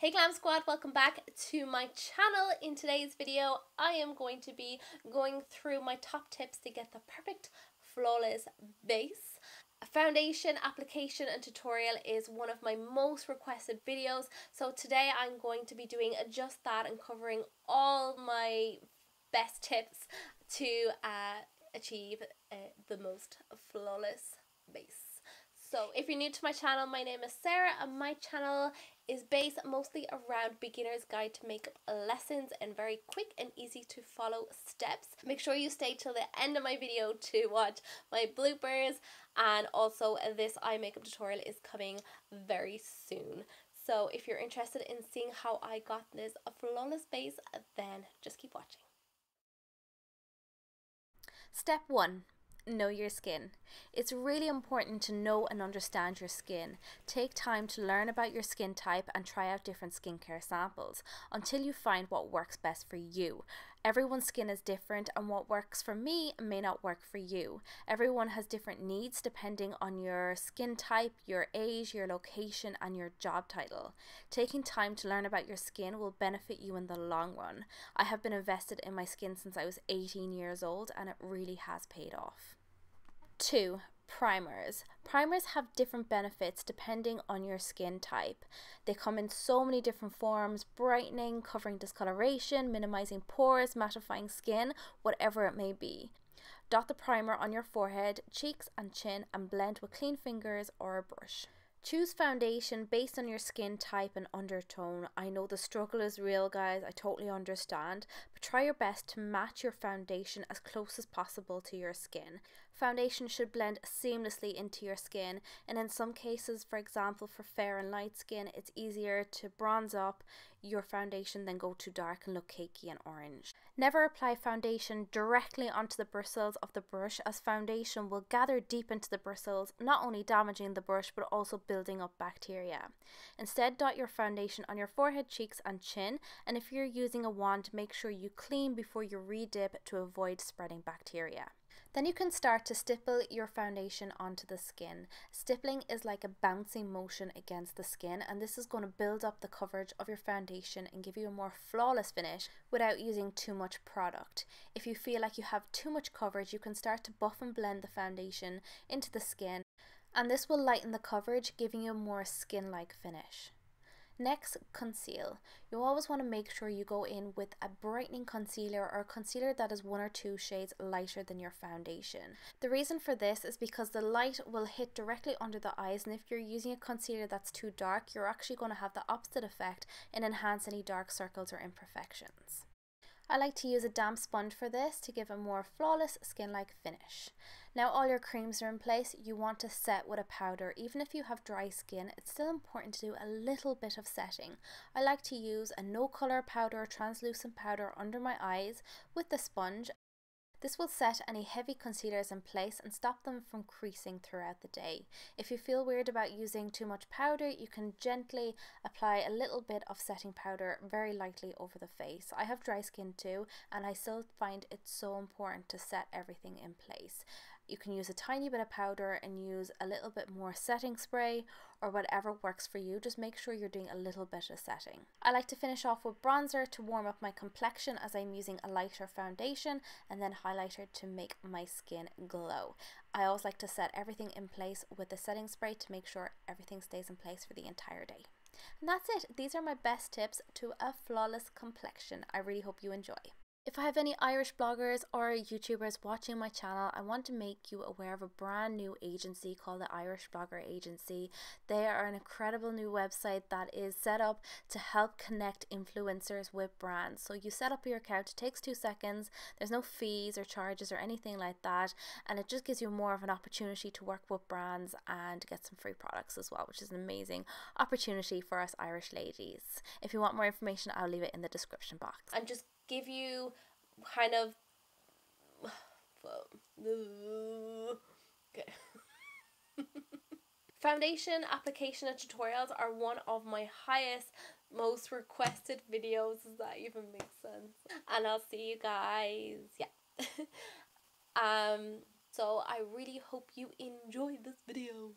Hey Glam Squad, welcome back to my channel. In today's video, I am going to be going through my top tips to get the perfect flawless base. A foundation application and tutorial is one of my most requested videos, so today I'm going to be doing just that and covering all my best tips to achieve the most flawless base. So if you're new to my channel, my name is Sarah and my channel is based mostly around beginner's guide to makeup lessons and very quick and easy to follow steps. Make sure you stay till the end of my video to watch my bloopers, and also this eye makeup tutorial is coming very soon. So if you're interested in seeing how I got this flawless base, then just keep watching. Step 1. Know your skin. It's really important to know and understand your skin. Take time to learn about your skin type and try out different skincare samples until you find what works best for you. Everyone's skin is different, and what works for me may not work for you. Everyone has different needs depending on your skin type, your age, your location, and your job title. Taking time to learn about your skin will benefit you in the long run. I have been invested in my skin since I was 18 years old, and it really has paid off. 2. Primers. Primers have different benefits depending on your skin type. They come in so many different forms: brightening, covering discoloration, minimizing pores, mattifying skin, whatever it may be. Dot the primer on your forehead, cheeks and chin and blend with clean fingers or a brush. Choose foundation based on your skin type and undertone. I know the struggle is real, guys, I totally understand, but try your best to match your foundation as close as possible to your skin. Foundation should blend seamlessly into your skin, and in some cases, for example for fair and light skin, it's easier to bronze up your foundation than go too dark and look cakey and orange. Never apply foundation directly onto the bristles of the brush, as foundation will gather deep into the bristles, not only damaging the brush but also building up bacteria. Instead, dot your foundation on your forehead, cheeks and chin, and if you're using a wand, make sure you clean before you re-dip to avoid spreading bacteria. Then you can start to stipple your foundation onto the skin. Stippling is like a bouncing motion against the skin, and this is going to build up the coverage of your foundation and give you a more flawless finish without using too much product. If you feel like you have too much coverage, you can start to buff and blend the foundation into the skin, and this will lighten the coverage, giving you a more skin-like finish. Next, conceal. You always want to make sure you go in with a brightening concealer or a concealer that is 1 or 2 shades lighter than your foundation. The reason for this is because the light will hit directly under the eyes, and if you're using a concealer that's too dark, you're actually going to have the opposite effect and enhance any dark circles or imperfections. I like to use a damp sponge for this to give a more flawless skin-like finish. Now all your creams are in place, you want to set with a powder. Even if you have dry skin, it's still important to do a little bit of setting. I like to use a no colour powder or translucent powder under my eyes with the sponge. This will set any heavy concealers in place and stop them from creasing throughout the day. If you feel weird about using too much powder, you can gently apply a little bit of setting powder very lightly over the face. I have dry skin too, and I still find it so important to set everything in place. You can use a tiny bit of powder and use a little bit more setting spray or whatever works for you. Just make sure you're doing a little bit of setting. I like to finish off with bronzer to warm up my complexion, as I'm using a lighter foundation, and then highlighter to make my skin glow. I always like to set everything in place with the setting spray to make sure everything stays in place for the entire day. And that's it. These are my best tips to a flawless complexion. I really hope you enjoy. If I have any Irish bloggers or YouTubers watching my channel, I want to make you aware of a brand new agency called the Irish Blogger Agency. They are an incredible new website that is set up to help connect influencers with brands. So you set up your account, it takes 2 seconds, there's no fees or charges or anything like that, and it just gives you more of an opportunity to work with brands and get some free products as well, which is an amazing opportunity for us Irish ladies. If you want more information, I'll leave it in the description box. And just give you kind of okay. Foundation application and tutorials are one of my highest, most requested videos. Does that even make sense? And I'll see you guys, yeah. So I really hope you enjoyed this video.